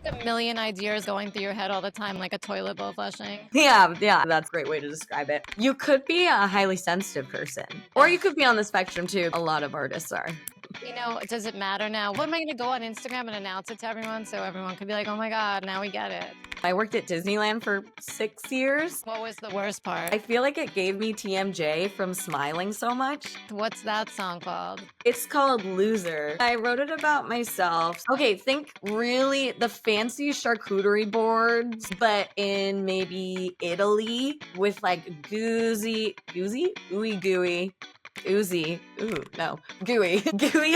like a million ideas going through your head all the time, like a toilet bowl flushing. Yeah, that's a great way to describe it. You could be a highly sensitive person, or you could be on the spectrum too. A lot of artists are. You know, does it matter now? What am I going to go on Instagram and announce it to everyone so everyone could be like, oh my God, now we get it? I worked at Disneyland for 6 years. What was the worst part? I feel like it gave me TMJ from smiling so much. What's that song called? It's called Loser. I wrote it about myself. Okay, think really the fancy charcuterie boards, but in maybe Italy with like gooey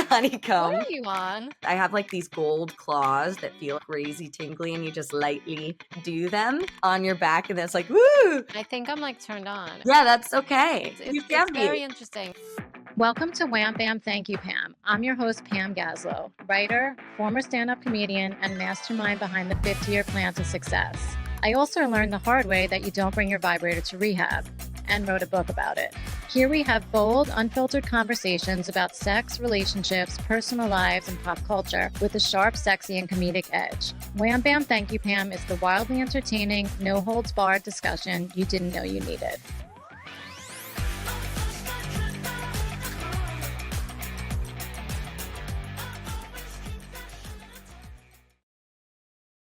honeycomb. What are you on? I have like these gold claws that feel crazy tingly, and you just lightly do them on your back, and it's like, woo! I think I'm like turned on. Yeah, that's okay. It's very interesting. Welcome to Wham, Bam, Thank You, Pam. I'm your host, Pam Gaslow, writer, former stand-up comedian, and mastermind behind the 50-year plan to success. I also learned the hard way that you don't bring your vibrator to rehab, and wrote a book about it. Here we have bold, unfiltered conversations about sex, relationships, personal lives, and pop culture with a sharp, sexy, and comedic edge. Wham Bam Thank You Pam is the wildly entertaining, no-holds-barred discussion you didn't know you needed.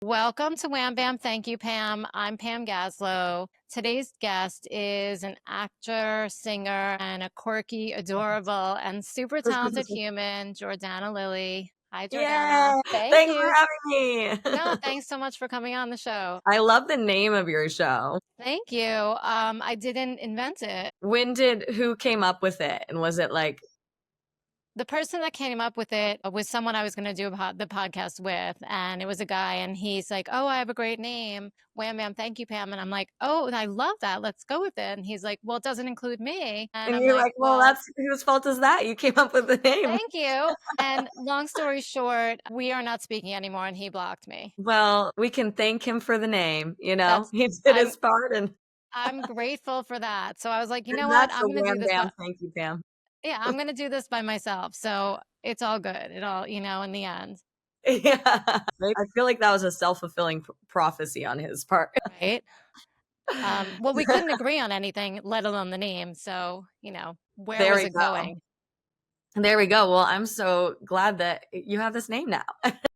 Welcome to Wham Bam Thank You Pam. I'm Pam Gaslow. Today's guest is an actor, singer, and a quirky, adorable, and super talented human, Jordana Lilly. Hi, Jordana. Yeah, thanks for having me. No, thanks so much for coming on the show. I love the name of your show. Thank you. I didn't invent it. Who came up with it? And was it like... The person that came up with it was someone I was going to do the podcast with, and it was a guy, and he's like, oh, I have a great name, Wham Bam Thank You Pam, and I'm like, oh, I love that, let's go with it, and he's like, well, it doesn't include me, and you're like, well, that's whose fault is that? You came up with the name. Thank you. And long story short, we are not speaking anymore, and he blocked me. Well, we can thank him for the name, you know, he did his part, and I'm grateful for that. So I was like, you know what, I'm going to do this. Thank you, Pam. Yeah, I'm going to do this by myself. So it's all good. It all, you know, in the end. Yeah. I feel like that was a self-fulfilling prophecy on his part. Right. Well, we couldn't agree on anything, let alone the name. So, you know, where was it going? There we go. Well, I'm so glad that you have this name now.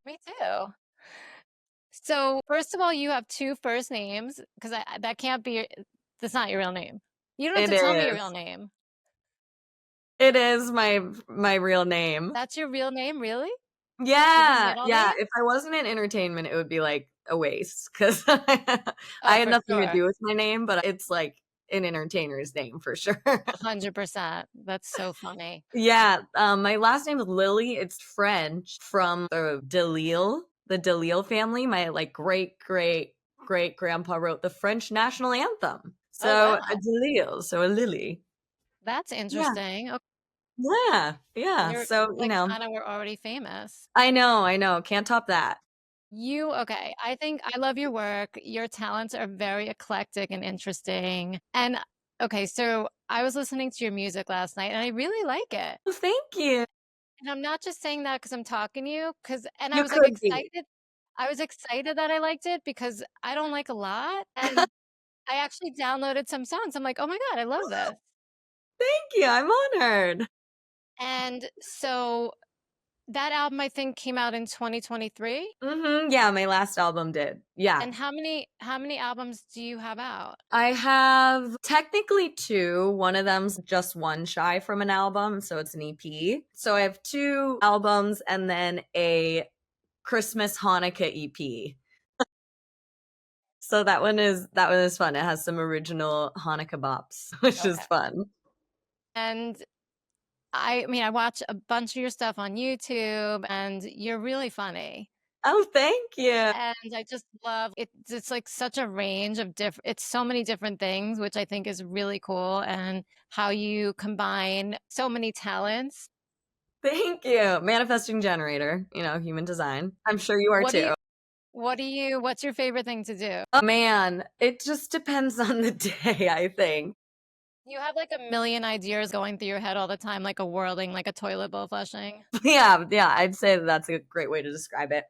Me too. So first of all, you have two first names, because that can't be, that's not your real name. You don't have to tell me your real name. It is my real name. That's your real name, really? Yeah. If I wasn't in entertainment, it would be like a waste, because I had nothing to do with my name, but it's like an entertainer's name for sure. 100%. That's so funny. Yeah. My last name is Lilly. It's French, from the Delisle family. My like great grandpa wrote the French national anthem. So a Delisle, so a Lily. That's interesting. Yeah. Yeah. So, like, you know, kind of we're already famous. I know. Can't top that. Okay. I think I love your work. Your talents are very eclectic and interesting. And okay, so I was listening to your music last night, and I really like it. Well, thank you. And I'm not just saying that because I'm talking to you, I was like excited. I was excited that I liked it because I don't like a lot. And I actually downloaded some songs. I'm like, oh my God, I love this. Thank you. I'm honored. And so that album, I think, came out in 2023. Yeah, my last album did. Yeah. And how many albums do you have out? I have technically 2. One of them's just one shy from an album, so it's an EP. So I have 2 albums and then a Christmas Hanukkah EP. So that one is fun. It has some original Hanukkah bops, which is fun. And I mean, I watch a bunch of your stuff on YouTube, and you're really funny. Oh, thank you. And I just love it. It's like such a range of it's so many different things, which I think is really cool, and how you combine so many talents. Thank you. Manifesting generator, you know, human design. I'm sure you are too. What's your favorite thing to do? Oh man, it just depends on the day, I think. You have like a million ideas going through your head all the time, like a whirling, like a toilet bowl flushing. Yeah, yeah, I'd say that that's a great way to describe it.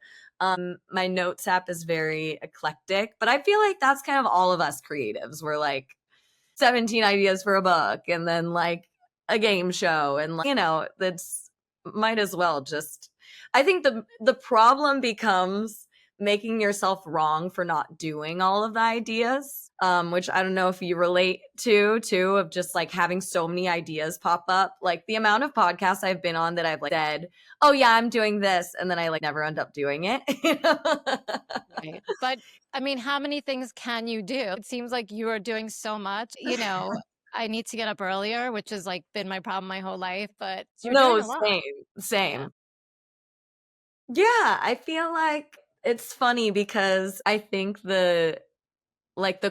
My notes app is very eclectic, but I feel like that's kind of all of us creatives. We're like 17 ideas for a book and then like a game show and like, that's might as well just I think the problem becomes making yourself wrong for not doing all of the ideas, which I don't know if you relate to too, of just like having so many ideas pop up. Like the amount of podcasts I've been on that I've like said, oh yeah, I'm doing this, and then I like never end up doing it. Right. But I mean, how many things can you do? It seems like you are doing so much. I need to get up earlier, which has like been my problem my whole life, but you're doing No, a lot. same, Yeah. same. Yeah, I feel like it's funny because I think the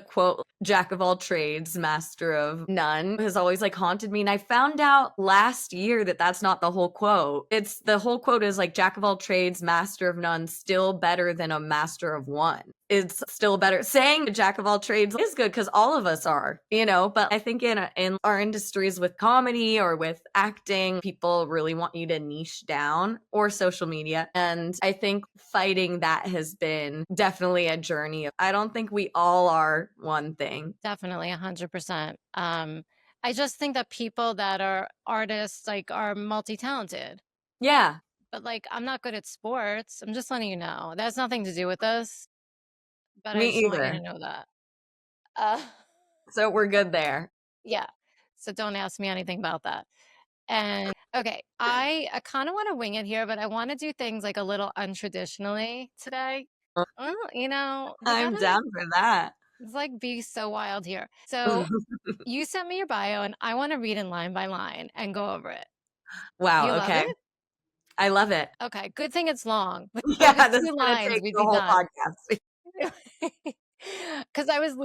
quote jack of all trades master of none has always like haunted me, and I found out last year that that's not the whole quote. It's the whole quote is like jack of all trades master of none, still better than a master of one. It's still better. Saying a jack of all trades is good because all of us are, but I think in our industries with comedy or with acting, people really want you to niche down, or social media, and I think fighting that has been definitely a journey. I don't think we all are one thing. Definitely 100%. I just think that people that are artists like are multi-talented. Yeah, But like I'm not good at sports. I'm just letting you know. That has nothing to do with this, but I me just want you to either. know that. Uh So we're good there. yeah. So don't ask me anything about that. And okay, I kind of want to wing it here, but I want to do things like a little untraditionally today. Well, we I'm gotta down for that. it's like be so wild here. So you sent me your bio and I want to read in line by line and go over it. You Wow, love okay. it? I love it. Okay, good thing it's long. If it was Yeah, this is two gonna lines, take we'd the be whole done. podcast. Because I was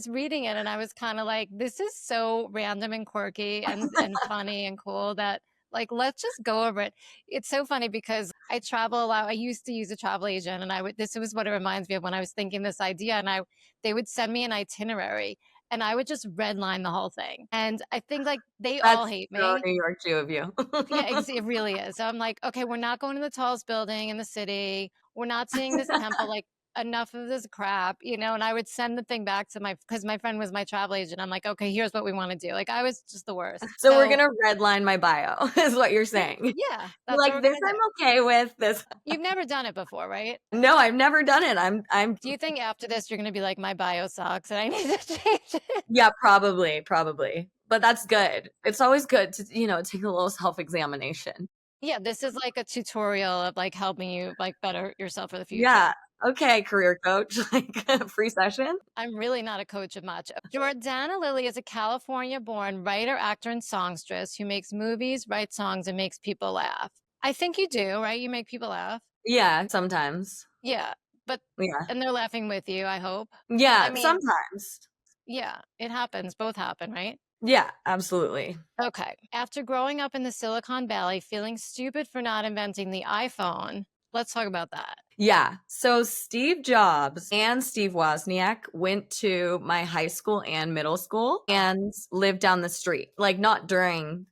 reading it and I was kind of like, this is so random and quirky and funny and cool that like let's just go over it. It's so funny because I travel a lot. I used to use a travel agent, and I would this was what it reminds me of when I was thinking this idea, and I they would send me an itinerary and I would just redline the whole thing. And I think like they all That's hate so me. New York too of you. Yeah, it really is. So I'm like, okay, we're not going to the tallest building in the city. We're not seeing this temple. Like, enough of this crap, And I would send the thing back to because my friend was my travel agent. I'm like, okay, here's what we want to do. Like, I was just the worst. So we're So gonna redline my bio, is what you're saying. yeah, You're that's what like, we're this gonna I'm do. okay with, this You've never done it before, right? no, I've never done it. I'm Do you think after this you're gonna be like, my bio sucks and I need to change it? yeah, probably, probably. But that's good. It's always good to, take a little self-examination. Yeah, this is like a tutorial of like helping you like better yourself for the Yeah. future. Okay, career coach, like a free session. I'm really not a coach of much. Jordana Lilly is a California born writer, actor, and songstress who makes movies, writes songs, and makes people laugh. I think you do, right? You make people laugh. Yeah, sometimes. Yeah. But, Yeah. and they're laughing with you, I hope. I Yeah, mean, sometimes. yeah, it happens. Both happen, right? Yeah, absolutely. Okay. After growing up in the Silicon Valley, feeling stupid for not inventing the iPhone, let's talk about that. Yeah. So Steve Jobs and Steve Wozniak went to my high school and middle school and lived down the street. Like not during,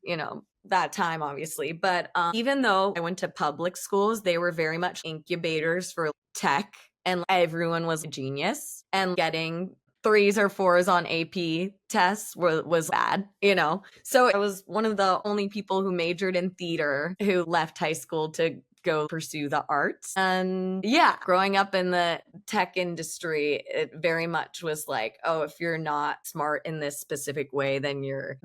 that time obviously, but even though I went to public schools, they were very much incubators for tech, and everyone was a genius, and getting threes or fours on AP tests was bad. So I was one of the only people who majored in theater who left high school to go pursue the arts. And yeah, growing up in the tech industry, it very much was like, oh, if you're not smart in this specific way, then you're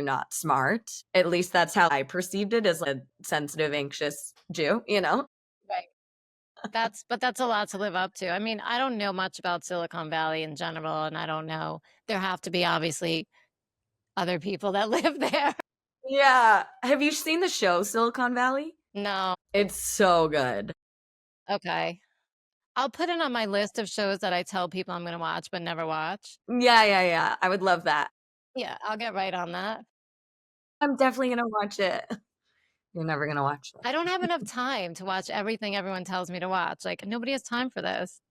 not smart. At least that's how I perceived it as a sensitive, anxious Jew. Right. That's a lot to live up to. I mean, I don't know much about Silicon Valley in general, and I don't know. There have to be obviously other people that live there. Yeah. Have you seen the show Silicon Valley? No. It's so good. Okay. I'll put it on my list of shows that I tell people I'm going to watch but never watch. Yeah, yeah, yeah. I would love that. Yeah, I'll get right on that. I'm definitely gonna watch it. You're never gonna watch it. I don't have enough time to watch everything everyone tells me to watch. Like, nobody has time for this.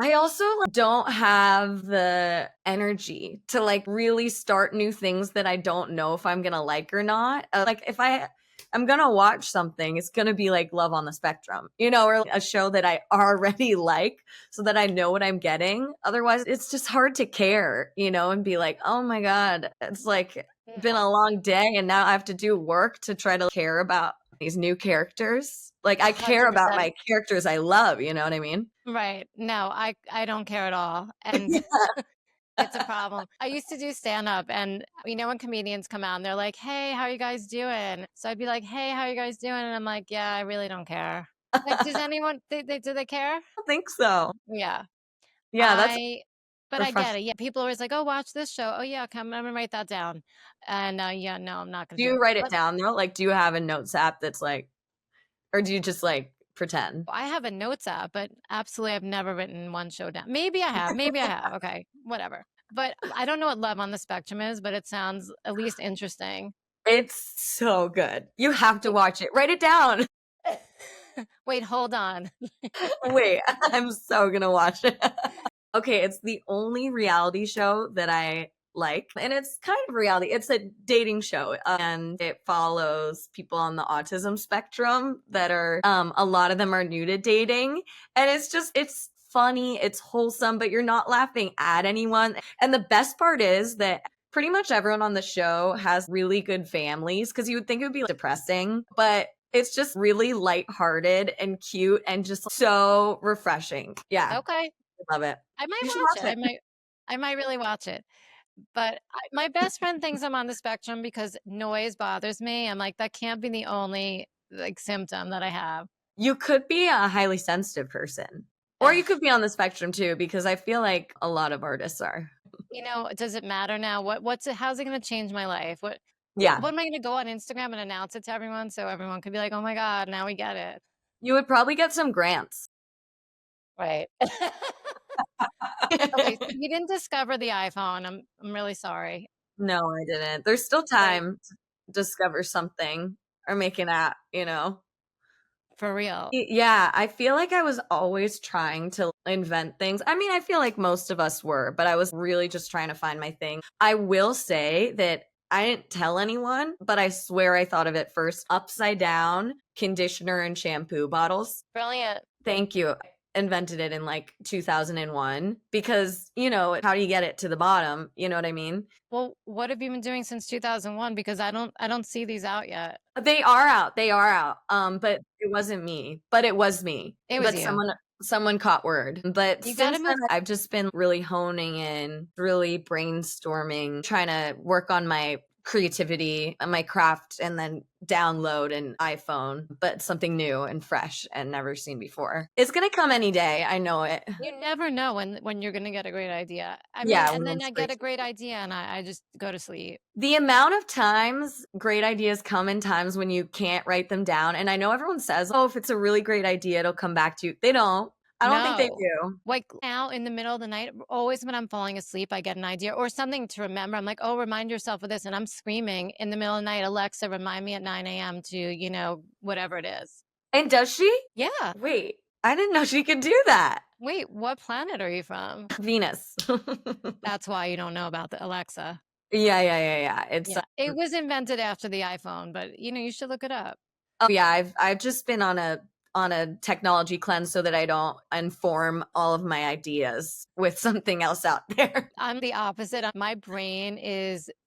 I also don't have the energy to like really start new things that I don't know if I'm gonna like or not. Like if I'm gonna watch something, it's gonna be like Love on the Spectrum, or a show that I already like so that I know what I'm getting. Otherwise, it's just hard to care, and be like, oh my God, it's like been a long day and now I have to do work to try to care about these new characters. Like I care about 100%. my characters I love, you know what I mean? Right. No, I don't care at all. And it's a problem. I used to do stand up and when comedians come out and they're like, "Hey, how are you guys doing?" So I'd be like, "Hey, how are you guys doing?" And I'm like, "Yeah, I really don't care." Like, does anyone do they care? I think so. Yeah. Yeah, that's I but I get refreshing. it. Yeah, people are always like, "Oh, watch this show." "Oh yeah, okay, I'm gonna write that down." And yeah, no, I'm not gonna Do do you it. write it But down though? Like, do you have a notes app that's like, or do you just like pretend? I have a notes app, but absolutely I've never written one show down. Maybe I have. Maybe I have. Okay, whatever. But I don't know what Love on the Spectrum is, but it sounds at least interesting. It's so good. You have to Wait, watch it. Write it down. wait, hold on. Wait, I'm so gonna watch it. Okay, it's the only reality show that I like, and it's kind of reality. It's a dating show, and it follows people on the autism spectrum that are, a lot of them are new to dating, and it's funny, it's wholesome, but you're not laughing at anyone. And the best part is that pretty much everyone on the show has really good families because you would think it would be depressing, but it's just really lighthearted and cute and just so refreshing. Yeah, Okay, I love it. I might You should watch it. watch it. I might really watch it. But my best friend thinks I'm on the spectrum because noise bothers me. I'm like, that can't be the only like symptom that I have. You could be a highly sensitive person, or you could be on the spectrum too, because I feel like a lot of artists are. Does it matter now? How's it going to change my life? Yeah, What am I going to go on Instagram and announce it to everyone so everyone could be like, "Oh my God, now we get it." you would probably get some grants. Right. Okay, so you didn't discover the iPhone. I'm really sorry. No, I didn't. There's still Right. time to discover something or make an app. For real. Yeah, I feel like I was always trying to invent things. I mean, I feel like most of us were, but I was really just trying to find my thing. I will say that I didn't tell anyone, but I swear I thought of it first. Upside down conditioner and shampoo bottles. Brilliant. Thank you. I invented it in like 2001 because, how do you get it to the bottom? You know what I mean? Well, what have you been doing since 2001? Because I don't see these out yet. They are out. They are out. But it wasn't me. But it was me. It was But you. someone caught word. But You got to since move. then I've just been really honing in, really brainstorming, trying to work on my creativity and my craft and then download an iPhone, but something new and fresh and never seen before. It's gonna come any day. I know it. You never know when you're gonna get a great idea. I mean, Yeah, and when then I'm I get a great idea and I just go to sleep. the amount of times great ideas come in times when you can't write them down. And I know everyone says, oh, if it's a really great idea, it'll come back to you. They don't. I don't think they No. do. Like now in the middle of the night, always when I'm falling asleep, I get an idea or something to remember. I'm like, oh, remind yourself of this. And I'm screaming in the middle of the night, Alexa, remind me at 9 a.m. to, whatever it is. And does she? Yeah. Wait, I didn't know she could do that. Wait, what planet are you from? Venus. That's why you don't know about the Alexa. Yeah. It's Yeah. It was invented after the iPhone, but you should look it up. oh yeah, I've just been on a technology cleanse so that I don't inform all of my ideas with something else out there. I'm the opposite. My brain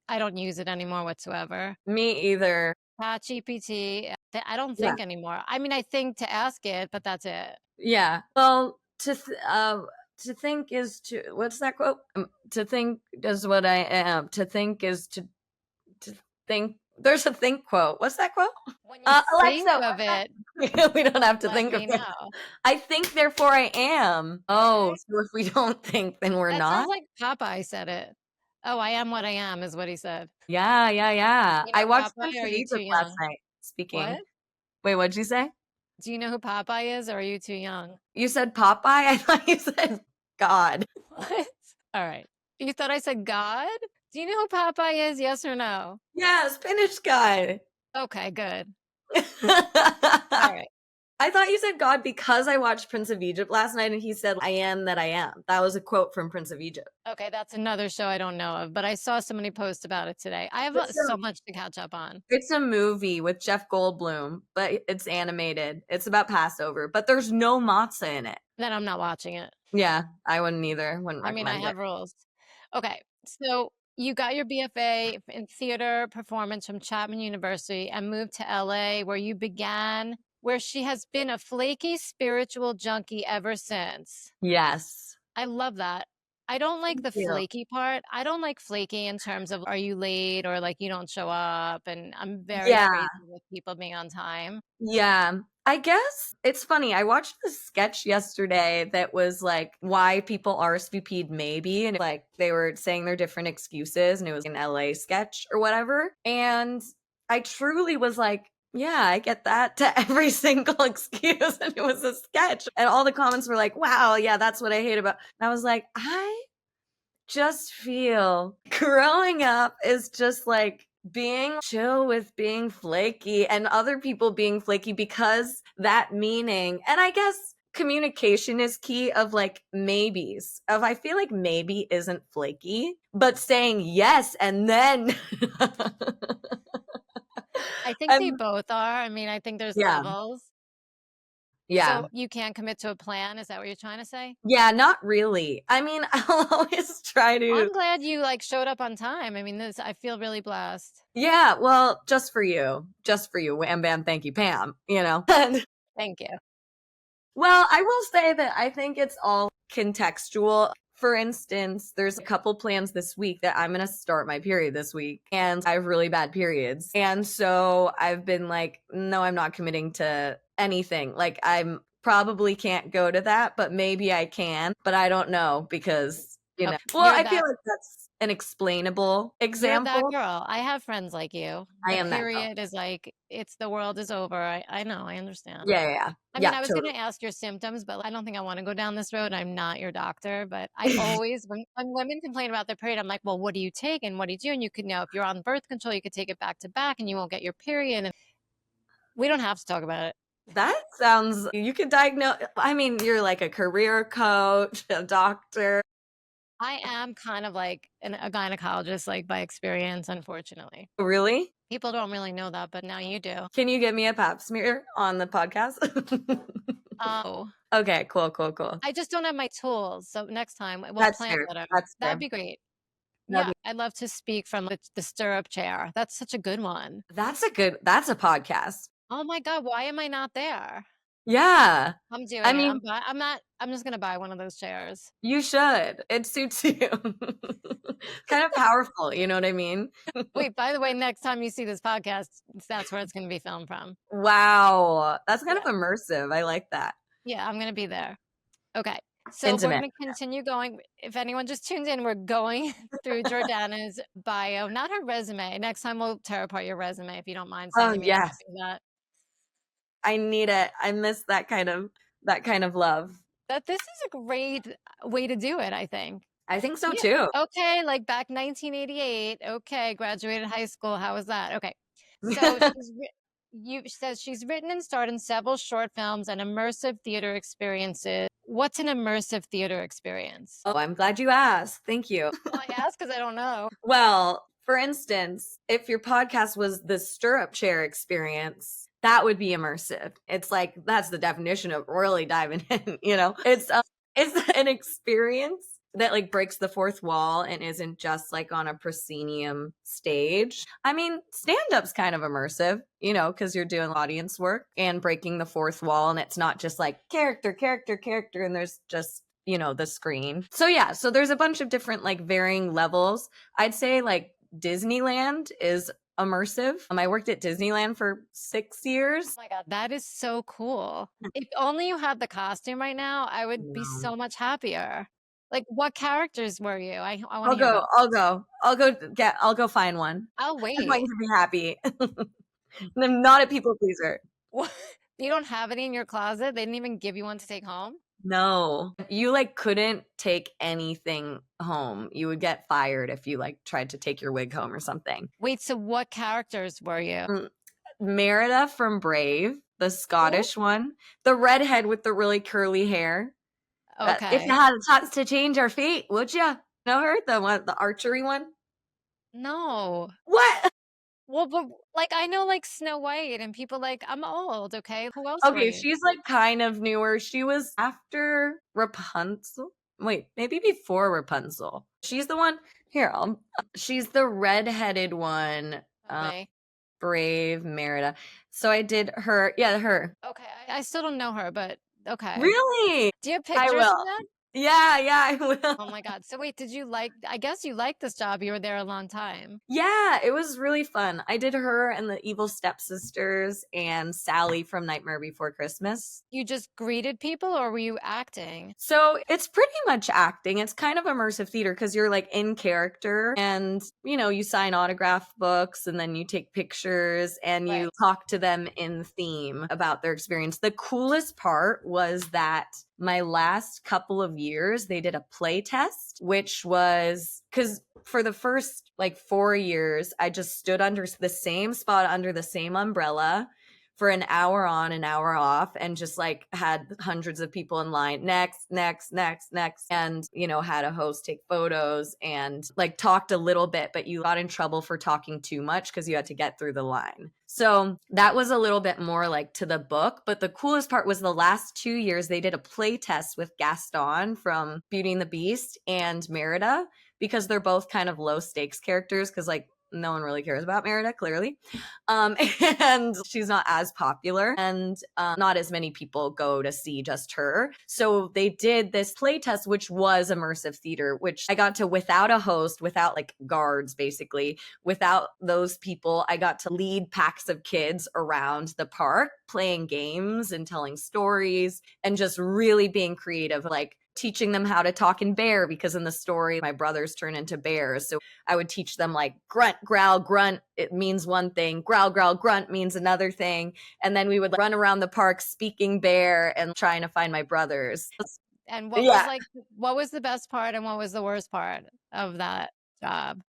I don't use it anymore whatsoever. Me either. ChatGPT, I don't Yeah. think anymore. I mean, I think to ask it, but that's it. Yeah. Well, to think is to what's that quote? To think is what I am. To think is to think. There's a think quote. What's that quote? When you think Alexa, of it, we don't have to let think of me it. know. I think, therefore I am. Oh, Okay. so if we don't think, then we're That sounds not? like Popeye said it. Oh, I am what I am is what he said. Yeah. You I know watched Popeye, some or are you too Jesus last young? night. What? Speaking. Wait, what'd you say? Do you know who Popeye is, or are you too young? You said Popeye? I thought you said God. What? All right. You thought I said God? Do you know who Popeye is? Yes or no? Yeah, Spanish guy. Okay, good. All I right. I thought you said God because I watched Prince of Egypt last night and he said, I am that I am. That was a quote from Prince of Egypt. Okay, that's another show I don't know of, but I saw so many posts about it today. I have so much to catch up on. It's a movie with Jeff Goldblum, but it's animated. It's about Passover, but there's no matzah in it. Then I'm not watching it. Yeah, I wouldn't either. Wouldn't I mean, I recommend have it. rules. Okay, so you got your BFA in theater performance from Chapman University and moved to LA where she has been a flaky spiritual junkie ever since. Yes. I love that. I don't like the flaky part. I don't like flaky in terms of are you late or like you don't show up. And I'm very crazy with people being on time. Yeah. I guess it's funny. I watched this sketch yesterday that was like why people RSVP'd maybe. And like they were saying their different excuses and it was an LA sketch or whatever. And I truly was like, yeah, I get that to every single excuse. And it was a sketch. And all the comments were like, wow, yeah, that's what I hate about. And I was like, I just feel growing up is just like being chill with being flaky and other people being flaky because that meaning, and I guess communication is key of like maybes. Of I feel like maybe isn't flaky, but saying yes and then I think they both are. I mean, I think there's levels. Yeah. So you can't commit to a plan. Is that what you're trying to say? Yeah, not really. I mean, I'll always try to. I'm glad you like showed up on time. I mean, I feel really blessed. Yeah, well, just for you, Wham Bam, thank you, Pam, you know. Thank you. Well, I will say that I think it's all contextual. For instance, there's a couple plans this week that I'm going to start my period this week and I have really bad periods. And so I've been like, no, I'm not committing to anything. Like I'm probably can't go to that, but maybe I can, but I don't know because, you know, well, I feel like that's an explainable example. You're that girl. I have friends like you. I am that girl. Period is like, the world is over. I know, I understand. Yeah. I mean, I was going to ask your symptoms, but I don't think I want to go down this road. I'm not your doctor, but I always, when women complain about their period, I'm like, well, what do you take and what do you do? And you could know if you're on birth control, you could take it back to back and you won't get your period. And we don't have to talk about it. That sounds, you could diagnose, I mean, you're like a career coach, a doctor. I am kind of like a gynecologist, like by experience, unfortunately. Really? People don't really know that, but now you do. Can you give me a pap smear on the podcast? Oh. Okay, cool. I just don't have my tools. So next time we'll plan better. That'd be great. I'd love to speak from the stirrup chair. That's such a good one. That's a podcast. Oh my God, why am I not there? Yeah. I'm doing it. I'm just going to buy one of those chairs. You should. It suits you. Kind of powerful, you know what I mean? Wait, by the way, next time you see this podcast, that's where it's going to be filmed from. Wow. That's kind of immersive. I like that. Yeah, I'm going to be there. Okay. So we're going to continue going. If anyone just tuned in, we're going through Jordana's bio, not her resume. Next time we'll tear apart your resume if you don't mind sending me that. I need it. I miss that kind of love. This is a great way to do it, I think. I think so too. Okay, like back 1988. Okay, graduated high school. How was that? Okay. So she says she's written and starred in several short films and immersive theater experiences. What's an immersive theater experience? Oh, I'm glad you asked. Thank you. Well, I asked because I don't know. Well, for instance, if your podcast was the stirrup chair experience, that would be immersive. It's like, that's the definition of really diving in, you know? It's an experience that like breaks the fourth wall and isn't just like on a proscenium stage. I mean, stand-up's kind of immersive, you know, because you're doing audience work and breaking the fourth wall and it's not just like character, and there's just, you know, the screen. So yeah, so there's a bunch of different like varying levels. I'd say like Disneyland is immersive. I worked at Disneyland for 6 years. Oh my God, that is so cool. If only you had the costume right now, I would be so much happier. Like, what characters were you? I'll go find one. I'll wait. I'm going to be happy. I'm not a people pleaser. What? You don't have any in your closet? They didn't even give you one to take home? No. You like couldn't take anything home. You would get fired if you like tried to take your wig home or something. Wait, so what characters were you? Merida from Brave, the Scottish one, the redhead with the really curly hair. If you Okay. had a chance to change your fate, would you? Know her? The one, the archery one? No. What? Well, but like I know like Snow White and people like I'm old, okay? Who else were Okay, you? she's like kind of newer. She was after Rapunzel. Wait, maybe before Rapunzel. She's the one here. She's the redheaded one. Okay. Brave Merida. So I did her. Yeah, her. Okay. I still don't know her, but okay. Really? Do you have I pictures of will. that? Yeah, I will. Oh my God. So wait, did you like I guess you liked this job. You were there a long time. Yeah, it was really fun. I did her and the Evil Stepsisters and Sally from Nightmare Before Christmas. You just greeted people or were you acting? So it's pretty much acting. It's kind of immersive theater because you're like in character and, you sign autograph books and then you take pictures and you Right. talk to them in theme about their experience. The coolest part was that my last couple of years, they did a play test, which was because for the first like 4 years, I just stood under the same spot under the same umbrella for an hour on, an hour off, and just like had hundreds of people in line. Next, next, next, next. And, had a host take photos and like talked a little bit, but you got in trouble for talking too much because you had to get through the line. So that was a little bit more like to the book. But the coolest part was the last 2 years, they did a play test with Gaston from Beauty and the Beast and Merida because they're both kind of low stakes characters because like no one really cares about Merida, clearly. And she's not as popular and not as many people go to see just her. So they did this play test, which was immersive theater, which I got to without a host, without like guards, basically, without those people. I got to lead packs of kids around the park playing games and telling stories and just really being creative, like teaching them how to talk in bear because in the story my brothers turn into bears. So I would teach them like grunt, growl, grunt. It means one thing. Growl, growl, grunt means another thing. And then we would run around the park speaking bear and trying to find my brothers. And Yeah. what was the best part and what was the worst part of that job?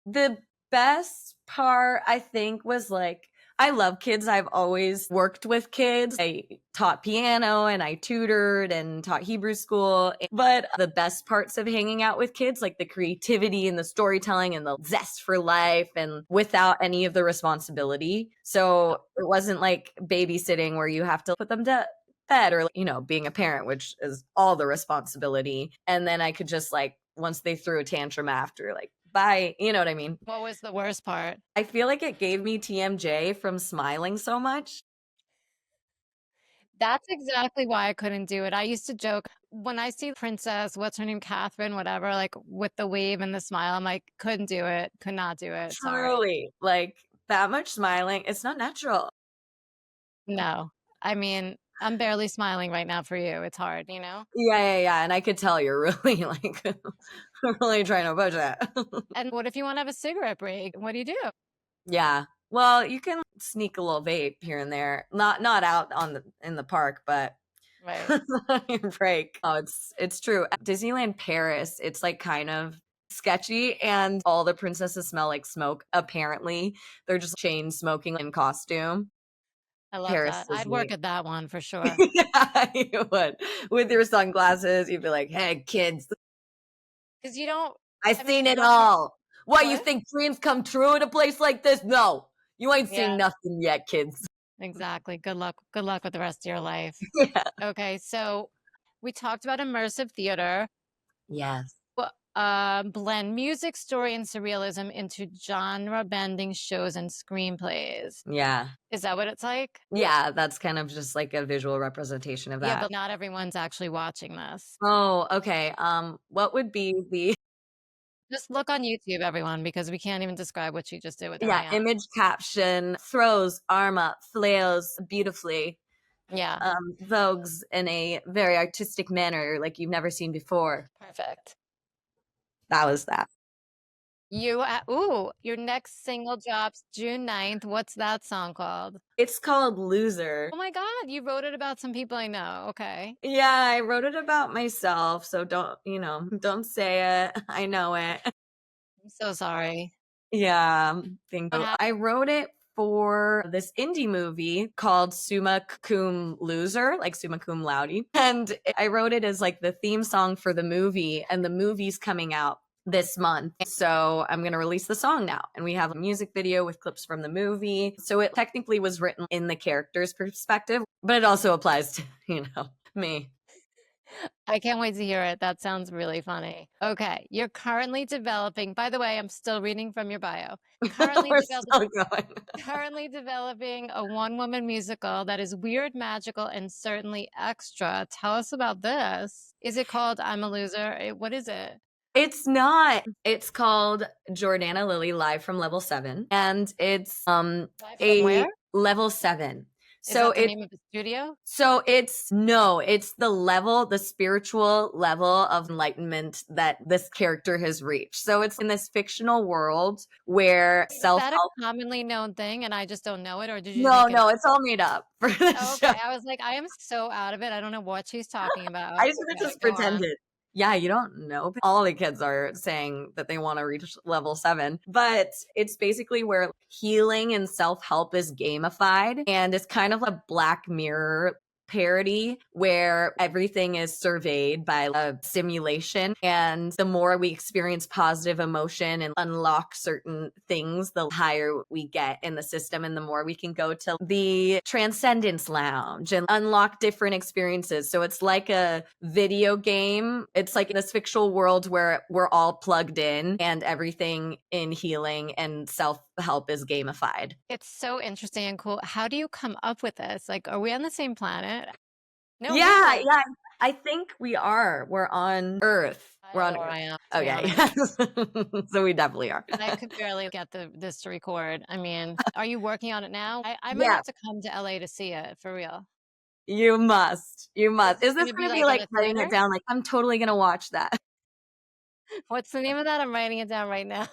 The best part, I think, was like, I love kids. I've always worked with kids. I taught piano and I tutored and taught Hebrew school. But the best parts of hanging out with kids, like the creativity and the storytelling and the zest for life and without any of the responsibility. So it wasn't like babysitting where you have to put them to bed or, being a parent, which is all the responsibility. And then I could just like, once they threw a tantrum after, like, bye. You know what I mean? What was the worst part? I feel like it gave me TMJ from smiling so much. That's exactly why I couldn't do it. I used to joke when I see Princess, what's her name, Catherine, whatever, like with the wave and the smile, I'm like, couldn't do it, could not do it. Sorry. Truly, like that much smiling, it's not natural. No. I mean, I'm barely smiling right now for you. It's hard, you know? Yeah. And I could tell you're really like really trying to push it. And what if you want to have a cigarette break? What do you do? Yeah. Well, you can sneak a little vape here and there. Not out in the park, but Right. on your break. Oh, it's true. At Disneyland Paris, it's like kind of sketchy and all the princesses smell like smoke. Apparently, they're just chain smoking in costume. I love Paris, that. I'd work Disney. at that one for sure. Yeah, you would. With your sunglasses, you'd be like, "Hey, kids, Because you don't, I I mean, seen it all. What, you what? think dreams come true at a place like this? No, you ain't Yeah, seen nothing yet, kids." exactly. Good luck. Good luck with the rest of your life. Yeah. Okay, so we talked about immersive theater. Yes. Blend music, story, and surrealism into genre-bending shows and screenplays. Yeah. Is that what it's like? Yeah, that's kind of just like a visual representation of Yeah, that. but not everyone's actually watching this. Oh, okay. What would be the Just look on YouTube, everyone, because we can't even describe what you just did with yeah, Ariane. image caption throws arm up, flails beautifully, Yeah, vogues in a very artistic manner like you've never seen before. perfect. That was that. Your next single drops June 9th. What's that song called? It's called Loser. Oh my God, you wrote it about some people I know. Okay. Yeah, I wrote it about myself, so don't say it. I know it. I'm so sorry. Yeah, thank What you. happened? I wrote it for this indie movie called Summa Cum Loser, like Summa Cum Laude. And I wrote it as like the theme song for the movie, and the movie's coming out this month. So I'm going to release the song now. And we have a music video with clips from the movie. So it technically was written in the character's perspective, but it also applies to, me. I can't wait to hear it. That sounds really funny. Okay. You're currently developing, by the way, I'm still reading from your bio. Currently, We're still going. currently developing a one-woman musical that is weird, magical, and certainly extra. Tell us about this. Is it called I'm a Loser? What is it? It's not. It's called Jordana Lilly Live from Level 7. And it's Live from a where? Level 7. Is that the name of the studio? It's the spiritual level of enlightenment that this character has reached. So it's in this fictional world where Is that a self-help. commonly known thing and I just don't know it, or did you No, make it up? no, it's all made up for the Oh, show. okay. I was like, I am so out of it. I don't know what she's talking about. I should have Okay, just go on. pretended. Yeah, you don't know. All the kids are saying that they want to reach level 7, but it's basically where healing and self-help is gamified. And it's kind of a Black Mirror parody where everything is surveyed by a simulation. And the more we experience positive emotion and unlock certain things, the higher we get in the system, and the more we can go to the Transcendence Lounge and unlock different experiences. So it's like a video game. It's like in this fictional world where we're all plugged in and everything in healing and self-help is gamified. It's so interesting and cool. How do you come up with this? Like, are we on the same planet? No, Yeah, really. yeah. I think we are. We're on Earth. We're on Or Earth. I am, to be Okay. honest. Yes. So we definitely are. I could barely get this to record. I mean, are you working on it now? I might Yeah, have to come to LA to see it for real. you must. You Is must. it Is this going to be going to be like in like a writing it theater? down? Like, I'm totally going to watch that. What's the name of that? I'm writing it down right now.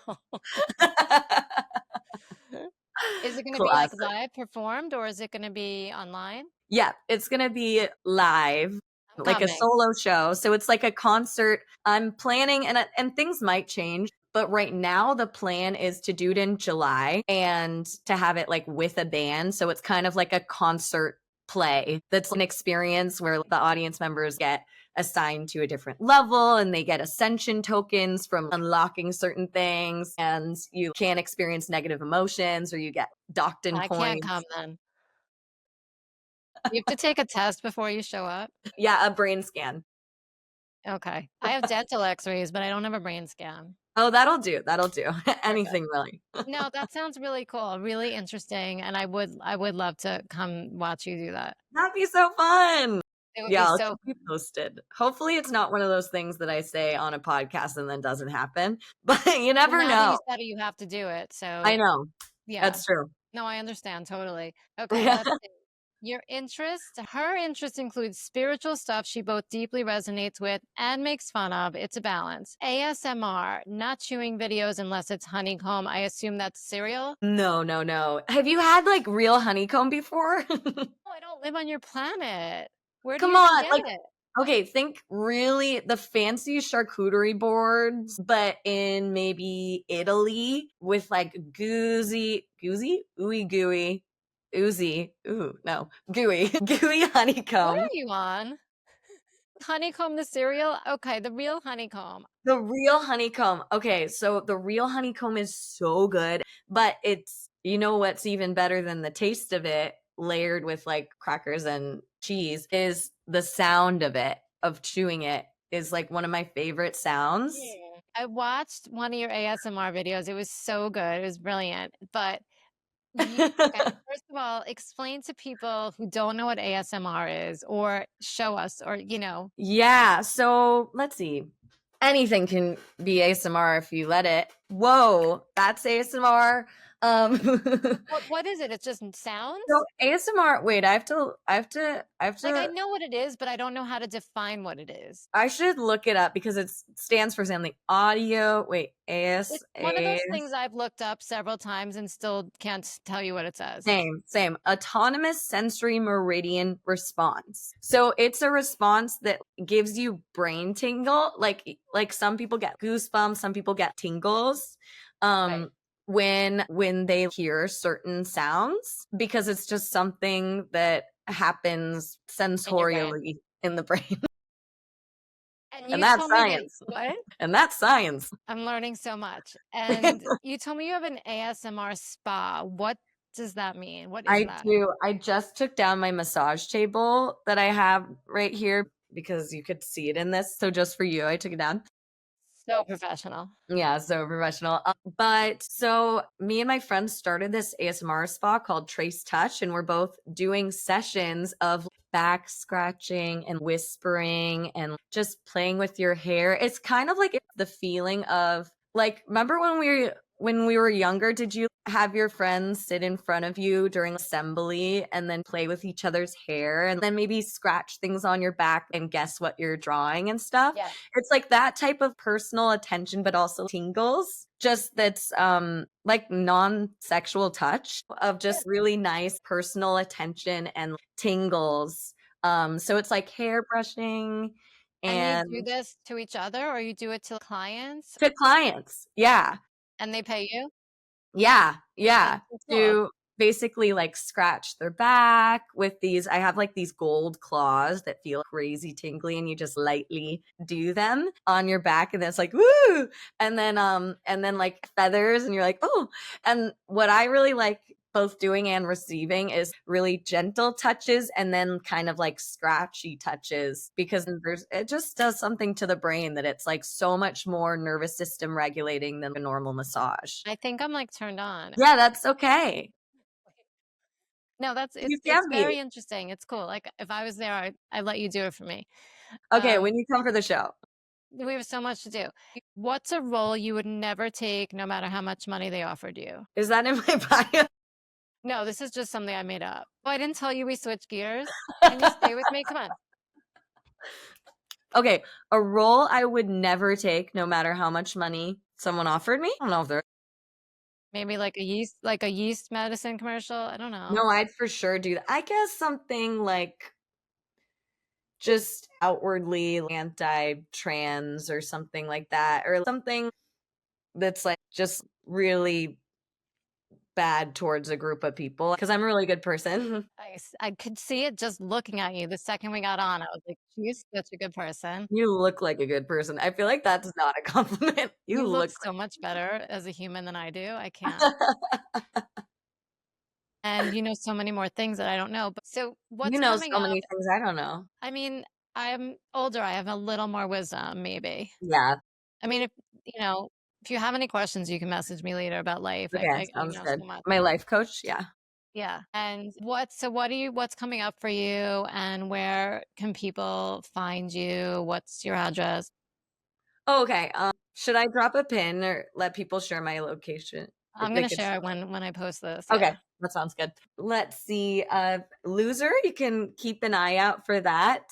Is it going to be like Classic. live performed or is it going to be online? Yeah, it's going to be live, I'm like a coming. solo show. So it's like a concert. I'm planning, and things might change, but right now the plan is to do it in July and to have it like with a band. So it's kind of like a concert play that's an experience where the audience members get assigned to a different level and they get ascension tokens from unlocking certain things, and you can experience negative emotions or you get docked in I can't come points. then. You have to take a test before you show up. Yeah, a brain scan. Okay. I have dental x-rays, but I don't have a brain scan. Oh, that'll do. That'll do. Perfect. Anything really. No, that sounds really cool, really interesting, and I would love to come watch you do that. That'd be so fun. It would Yeah, be I'll so keep you posted. Hopefully it's not one of those things that I say on a podcast and then doesn't happen, but you well, never now that you know. said it, you have to do it. I So, know. yeah. That's true. No, I understand totally. Okay, let's see. Her interests include spiritual stuff she both deeply resonates with and makes fun of. It's a balance. ASMR, not chewing videos unless it's honeycomb. I assume that's cereal. No, no, no. Have you had like real honeycomb before? Oh, I don't live on your planet. Where do Come you even on. get Like, it? okay, think really the fancy charcuterie boards, but in maybe Italy with like ooey gooey, oozy, ooh, no, gooey, gooey What honeycomb. are you on? Honeycomb the cereal? Okay, the real honeycomb. The real honeycomb. Okay, so the real honeycomb is so good, but you know what's even better than the taste of it, layered with like crackers and cheese, is the sound of it, of chewing it, is like one of my favorite sounds. I watched one of your ASMR videos. It was so good. It was brilliant. But okay, first of all, explain to people who don't know what ASMR is, or show us, or Yeah, so let's see. Anything can be ASMR if you let it. Whoa, that's ASMR. So what is it? It's just sounds? ASMR, wait, Like I know what it is, but I don't know how to define what it is. I should look it up because it stands for something. Audio, wait, It's one of those things I've looked up several times and still can't tell you what it says. same. Autonomous sensory meridian response. So it's a response that gives you brain tingle. Like some people get goosebumps, some people get tingles. Right. when they hear certain sounds, because it's just something that happens In your brain. sensorially in the brain. And And you that's told me that science. what? And that's science. I'm learning so much. And you told me you have an ASMR spa. What does that mean? What is I that? do. I just took down my massage table that I have right here because you could see it in this. So just for you, I took it down. So professional. Yeah, so professional. But so me and my friends started this ASMR spa called Trace Touch, and we're both doing sessions of back scratching and whispering and just playing with your hair. It's kind of like the feeling of like, remember when we were younger, did you have your friends sit in front of you during assembly and then play with each other's hair and then maybe scratch things on your back and guess what you're drawing and stuff? Yeah. It's like that type of personal attention, but also tingles. Just that's like non-sexual touch of just really nice personal attention and tingles. So it's like hair brushing And you do and this to each other or you do it to clients to clients. Yeah. and they pay you? Yeah, yeah, That's so cool. to basically, like, scratch their back with these I have, like, these gold claws that feel crazy tingly, and you just lightly do them on your back, and then it's like, "Woo!" And then, like, feathers, and you're like, "Oh." And what I really like both doing and receiving is really gentle touches and then kind of, like, scratchy touches because it just does something to the brain that it's, like, so much more nervous system regulating than a normal massage. I think I'm like turned on. Yeah, that's okay. No, that's You it's can very be. interesting. It's cool. Like if I was there, I'd let you do it for me. Okay, Um, when you come for the show. we have so much to do. What's a role you would never take no matter how much money they offered you? Is that in my bio? No, this is just something I made up. Oh, I didn't tell you we switched gears. Can you stay with me? Come on. Okay, a role I would never take no matter how much money someone offered me? I don't know if there Maybe like a yeast medicine commercial. I don't know. No, I'd for sure do that. I guess something like just outwardly anti-trans or something like that, or something that's, like, just really bad towards a group of people because 'cause I'm a really good person. I could see it just looking at you the second we got on. I was like, she's such a good person. You look like a good person. I feel like that's not a compliment. You You look look so much better as a human than I do. I can't. like And you know so many more things that I don't know. But so You what's know coming so up? many things I don't know. I mean, I'm older. I have a little more wisdom, maybe. Yeah. I mean, if you have any questions, you can message me later about life. Okay, I sounds know good. so much. My life coach? Yeah. Yeah. And what's coming up for you and where can people find you? What's your address? Oh, okay, should I drop a pin or let people share my location? If I'm they gonna could share it when I post this. Okay, Yeah. that sounds good. Let's see, Loser, you can keep an eye out for that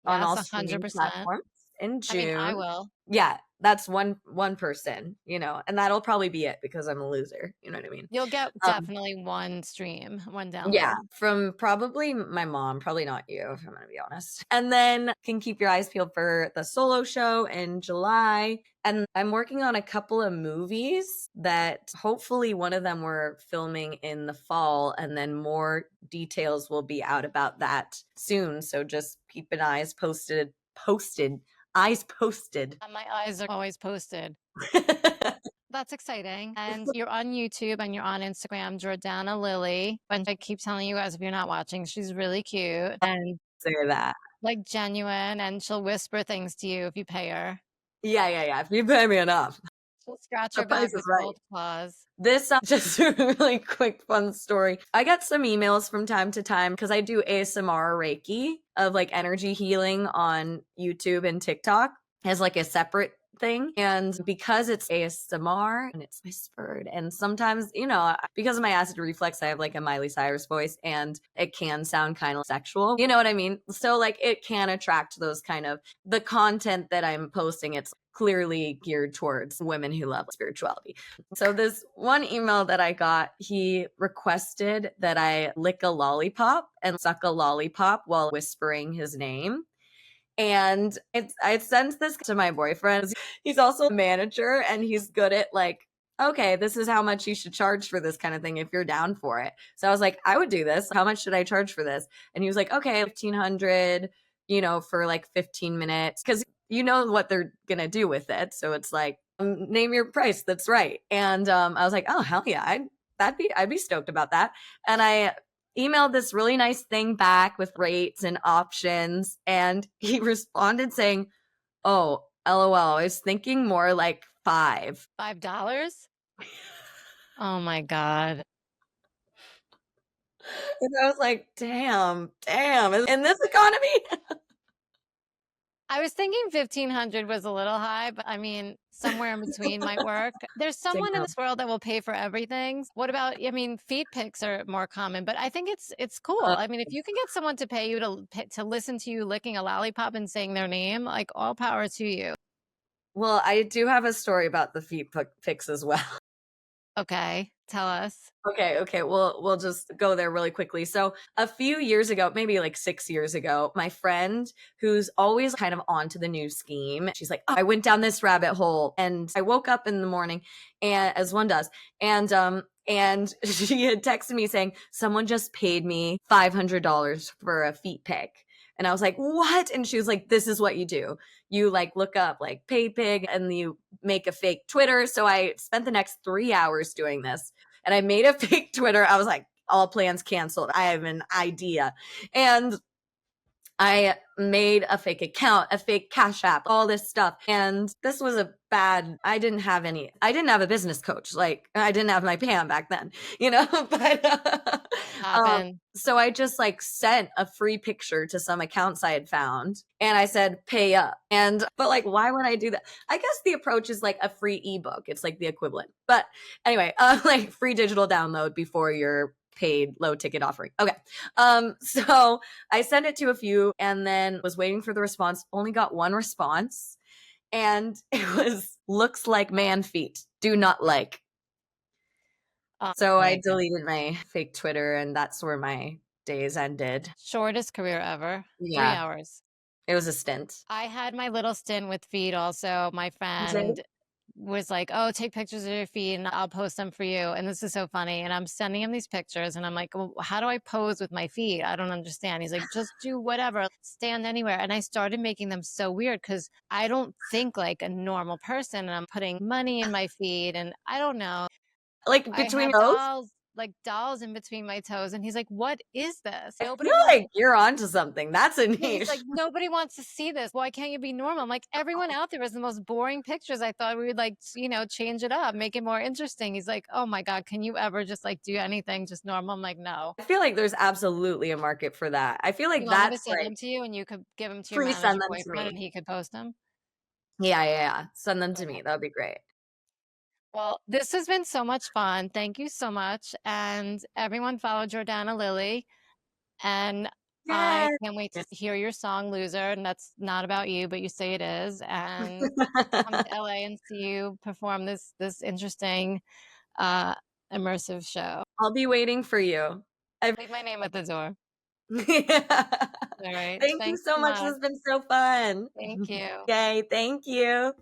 on Yes, all streaming 100%. platforms in I mean, I June. will. Yeah, that's one person, and that'll probably be it because I'm a loser, you know what I mean? You'll get Um definitely one stream, one Yeah, download. from probably my mom, probably not you, if I'm gonna be honest. And then can keep your eyes peeled for the solo show in July. And I'm working on a couple of movies that hopefully one of them we're filming in the fall, and then more details will be out about that soon. So just keep an eyes posted. And my eyes are always posted. That's exciting. And you're on YouTube and you're on Instagram, Jordana Lilly. And I keep telling you guys, if you're not watching, she's really cute and Say that. like genuine, and she'll whisper things to you if you pay her. Yeah, yeah, yeah. If you pay me enough, She'll scratch the your price back is with right. gold claws. This just a really quick fun story. I get some emails from time to time because I do ASMR Reiki of like energy healing on YouTube and TikTok as like a separate thing. And because it's ASMR and it's whispered, and sometimes, because of my acid reflux, I have like a Miley Cyrus voice and it can sound kind of sexual. You know what I mean? So like it can attract those kind of the content that I'm posting. It's clearly geared towards women who love spirituality. So this one email that I got, he requested that I lick a lollipop and suck a lollipop while whispering his name. And I sent this to my boyfriend. He's also a manager and he's good at like okay, this is how much you should charge for this kind of thing if you're down for it. So I was like, I would do this. How much should I charge for this? And he was like, okay, 1500, for like 15 minutes. Cause you know what they're going to do with it. So it's like, name your price. That's right. And I was like, oh, hell yeah. I'd be stoked about that. And I emailed this really nice thing back with rates and options. And he responded saying, oh, LOL, I was thinking more like five. $5? Oh my God. And I was like, damn, in this economy? I was thinking 1,500 was a little high, but I mean, somewhere in between might work. There's someone in Damn. this world that will pay for everything. What about, I mean, feet pics are more common, but I think it's cool. Uh, I mean, if you can get someone to pay you to listen to you licking a lollipop and saying their name, like all power to you. well, I do have a story about the feet pics as well. Okay, tell us. Okay. We'll just go there really quickly. So a few years ago, maybe like 6 years ago, my friend who's always kind of onto the new scheme, she's like, oh, I went down this rabbit hole and I woke up in the morning and as one does. And she had texted me saying, someone just paid me $500 for a feet pic. And I was like, what? And she was like, this is what you do. You like look up like pay pig and you make a fake Twitter. So I spent the next 3 hours doing this and I made a fake Twitter. I was like, all plans canceled. I have an idea. And I made a fake account, a fake Cash App, all this stuff. And this was I didn't have a business coach. Like I didn't have my Pam back then, but Happen. so I just like sent a free picture to some accounts I had found and I said, pay up. But like, why would I do that? I guess the approach is like a free ebook. It's like the equivalent. But anyway, like free digital download before your paid low ticket offering. Okay. So I sent it to a few and then was waiting for the response. Only got one response. And it was looks like man feet. Do not like. Oh So my I God. deleted my fake Twitter and that's where my days ended. Shortest career ever. 3 Yeah. hours. It was a stint. I had my little stint with feet also. My friend was like, "Oh, take pictures of your feet and I'll post them for you." And this is so funny. And I'm sending him these pictures and I'm like, "Well, how do I pose with my feet? I don't understand." He's like, "Just do whatever, stand anywhere." And I started making them so weird because I don't think like a normal person and I'm putting money in my feet and I don't know. Like I between have those, like dolls in between my toes. And he's like, "What is this? I Nobody feel wants." like you're onto something. That's a Yeah, he's like, niche. nobody wants to see this. Why can't you be normal? I'm like, everyone out there is the most boring pictures. I thought we would like, change it up, make it more interesting. He's like, oh my God, can you ever just like do anything just normal? I'm like, no. I feel like there's absolutely a market for that. I feel You like want me to that's send like them to you and you could give them to your please send manager them to boyfriend and me. he could post them? Yeah. Send them to Okay. me. That would be great. Well, this has been so much fun. Thank you so much. And everyone follow Jordana Lilly. And I Yes. can't wait to hear your song Loser. And that's not about you, but you say it is. And come to LA and see you perform this interesting uh immersive show. I'll be waiting for you. Leave my name at the door. Yeah. All right. Thank you Thanks so so much. This much. has been so fun. Thank you. Okay, thank you.